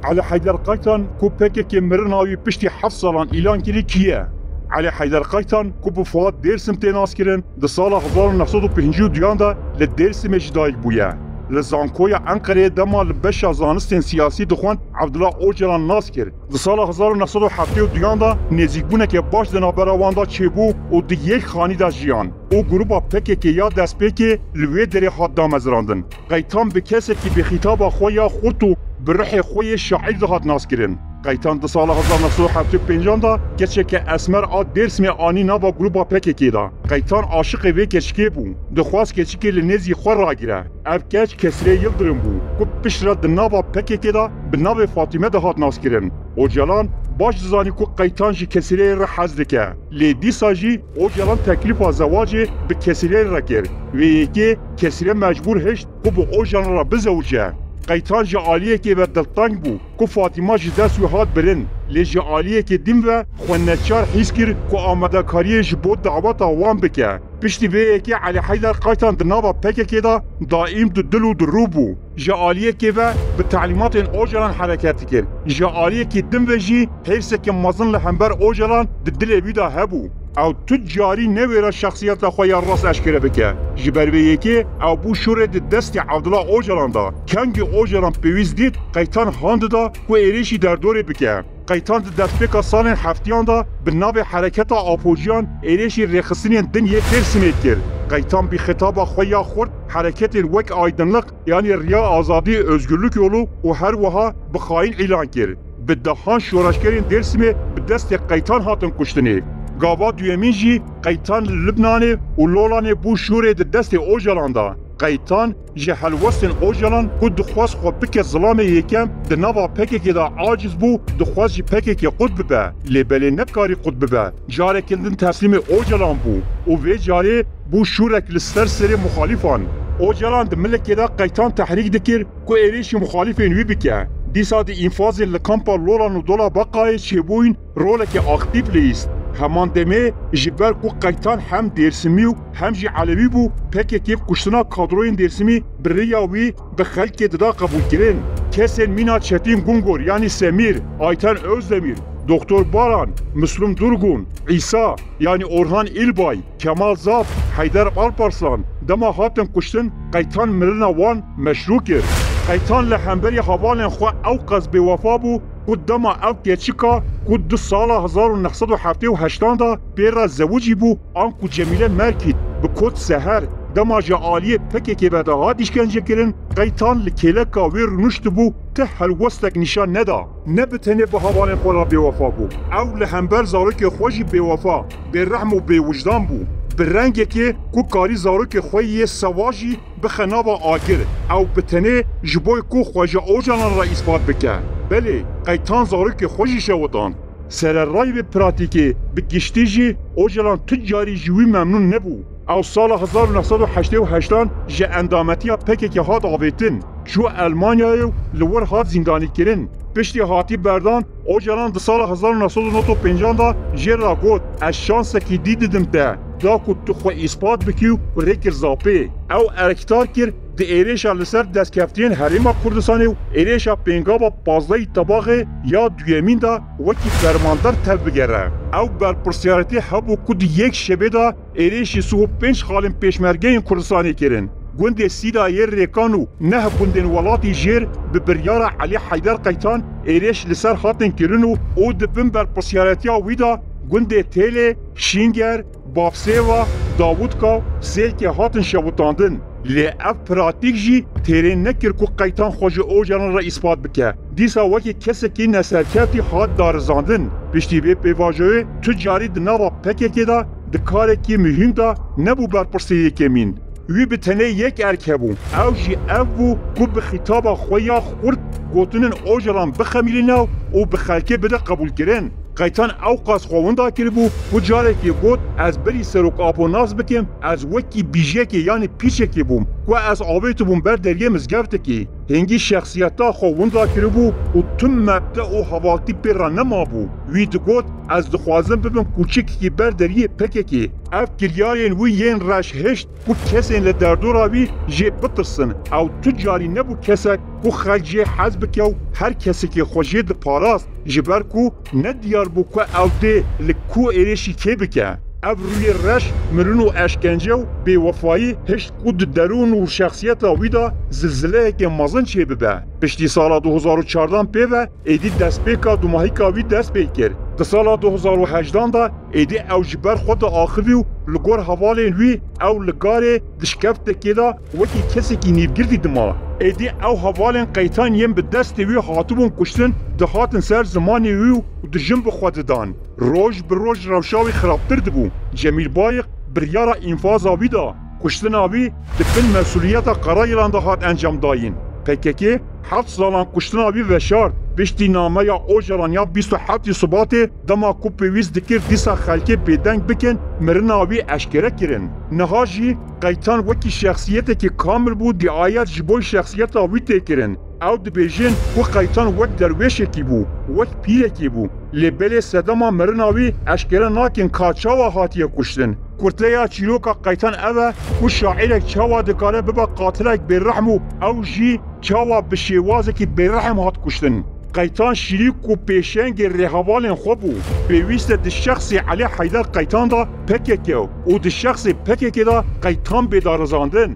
علي حیدر قایتان کو PKK مرناوی پشتی 7 سالان اعلان کردی کیه؟ علی حیدر قایتان کو به فواد درسم تناس کردن در سال 1952 دا لدرسم اجدایک بویه. لزانکوی انقره دما لبش زانستین سیاسی دخوان عبدالله اوجلان ناس کرد. در سال 1972 دا نزدیک بونه که باش دنابراوان دا چه بو و دیگه خانی دا جیان. او گروپا PKK یا دست پیک لوی دری حد دامزراندن. قایتان به کسی که به خطاب خویا خورتو به روح خوی شاعر ده هات ناس کرن. قایتان در سال 1975 دا کسی که اسمر آد درسم آنی نابا گروپا PKK دا. قایتان عاشق وی کشکی بو. دخواست کسی که لنزی خور را گیره. اب کچ کسری یلدرم بو. که پشت د نابا PKK دا به ناب فاطمه ده هات ناس کرن. اوجلان باش زانی که قایتان جی کسری را حضر که. لیدی ساجی اوجلان تکلیف زواج به کسری را کرد. و یکی کسری مجبور هشت که به اوجلان را بزوجه. قایتان جعالیه که به دلتنگ بو که فاطمه جی دست و هات برن لی جعالیه که دیم و خونچار حیث کر که آمده کاریه جبود دعوت وان بکه پشتی به که علی حیدر قایتان دنابا PKK دا دائم دو دل و درو بو جعالیه که به تعلیمات اوجلان حرکت کرد جعالیه که دیم و جی حیث که مزن لحنبر اوجلان دل بیدا هبو او تجاری نویره شخصیت خوی راست اشکره بکه جبرویه که او بو شوره دست عبدالله اوجلان دا کنگ اوجلان پیویز دید قایتان هاند دا و ایریشی در دوره بکه قایتان دست پیکا سال هفتیان دا به ناو حرکت آپوجیان ایریشی رخصینی دنیه ترسمید کرد قایتان بی خطاب خوی خورد حرکت وک آیدنلق یعنی ریا آزادی özgürlük یولو و هر وها بخواین اعلان کرد به دهان شورشگرین درسمه به دست قایتان هاتن کشتنی گاوا دویمین جی قایتان لبنان و لولان بو شوره دست اوجلان دا قایتان جه حلوستن اوجلان که دخواست خود بک ظلام یکم دنوا PKK دا عاجز بو دخواست جی PKK قد ببه لیبلی نکاری قد ببه جاره کندن تسلیم اوجلان بو و وی جاره بو شورک لستر سری مخالفان اوجلان د ملک دا قایتان تحریک دکر که ایریش مخالفین وی بکه دیسا دی انفاز لکامپا لولان و دولا بقای چه بوین رولک اکتیب لیست همان دمه جبر کو قایتان هم درسمی و هم جی علوی بو PKK کشتنا کادروین درسمی بریاوی به خلق ددا قبول کرن کسین مینا چتین گونگور یعنی سمیر آیتن özdemir دکتر باران مسلم درگون عیسی یعنی اورهان ایلبای کمال زاب حیدر alparslan دما هاتن کشتن قایتان ملنا وان مشروع کرد قایتان لحنبری حوالن خو اوقز به وفا بو قدما او کچیکا قد 2 سال 1978 دا بیر زوجی بو آنکو جمیله مرکید به کد سهر دما جعالی PKK بداها دیشکنجه کرن قایتان لکیلکا وی رنشت بو ته هلوستک نشان ندا نبتنه به حوالن خورا به وفا بو او لحنبر زارک خوشی به وفا به رحم و به وجدان بو برنگه که کو کاری زاروک خوی سواجی بخنابا آگر او بتنه جبوی کو خواجه اوجلان را اثبات بکه بله قایتان زاروک خوشی شودان سر رای به پراتیکی به گشتی جی اوجلان تجاری جوی ممنون نبو او سال 1988 جه اندامتی PKK هات آویتن جو المانیای لور هات زندانی کرن پشتی هاتی بردان اوجلان در سال 1950 دا جه را گود از شانس که دیدم ده دا کو تو خو اثبات بکیو و ریکر زاپی او ارکتار کر د ایریشا لسر دست کفتین حریما کردستانی و ایریشا پینگا با 15 طباقه یا دویمین دا وکی فرماندار تب بگره او بر پرسیارتی هبو کد یک شبه دا ایریشی سو 5 خالن پیشمرگه کردستانی کرن گوند سیدا یر ریکانو نه گوندن ولاتی جیر به بریار علی حیدر قایتان ایریش لسر خاطن کرنو او دبن بر پرسیارتی ویدا گوند تیل شینگر بافسیوا داوودکا سیل که هاتن شوتاندن لی اف پراتیک جی تیرین نکر که قایتان خوش اوجلان را اثبات بکه دیسا وکی کسی که نسرکتی هات دارزاندن پشتی به پیواجوی تجاری دناوا PKK دا دکاره که مهم دا نبو برپرسی یکمین وی به تنه یک ارکه بو او جی او بو که به خطاب خویا خورد گوتنن اوجلان بخمیلینو و به خلکه بده قبول کرن قایتان اوقاس خووندا کربو و جاره که گوت از بری سروک آپو ناز بکم از وکی بیجه که یعنی پیچه که بوم و از آبیتو بوم بر دریه مزگفته که هنگی شخصیتا خووندا کربو و تم مبدأ و حوالتی پر نمابو وی دگوت از دخوازم ببین کوچکی بردریه پککی اف کریارین وی ین رش هشت و کسین لدردورا وی جه بترسن او تو جاری نبو کسک و خلجه حزب که هر کسی که خوشی ده پاراست جبر کو ندیار بو که او ده لکو ایرشی که بکه او روی رش مرون و اشکنجه و بیوفایی هشت کود درون و شخصیت ویدا زلزله که مازن چه ببه پشتی سال 2014 پیوه ایدی دست پیکا دو ماهی کاوی دست پیکر ده سال 2018 دا ایدی او جبر خود آخوی و لگور حوالین وی او لگاره دشکفت که دا وکی کسی که نیفگردی دما ایدی او حوالین قیتان یم به دست وی حاطبون کشتن ده هاتن سر زمانی وی و ده جنب خود دان روش به روش روشاوی خرابتر دبو جمیل بایق بریارا انفاز آوی دا کشتن آوی ده بین مسئولیت قرایلان ده هات انجام داین PKK 7 سالان کشتن آوی وشار بشتی نامه یا اوجران یا 27 صبات دما کو پیویز دکر دیسا خلکه بیدنگ بکن مرن آوی اشکره کرن نهاجی قیتان وکی شخصیت که کامل بود دیایت جبوی شخصیت آوی تکرن او دبیجن و قیتان وک درویش کی بو وک پیره کی بو لبل صدما مرن آوی اشکره ناکن کاچاوا هاتیه کشتن کرتلیا چیلوکا قیتان اوه و شاعرک چاوا دکاره ببا قاتلک برحمو او جی چاوا بشیوازه که برحم هات کشتن قیتان شریک و پیشنگ رهوالن خوبو پیویست ده شخص علی حیدر قیتان دا پککه و ده شخص پککه دا قیتان بیدارزاندن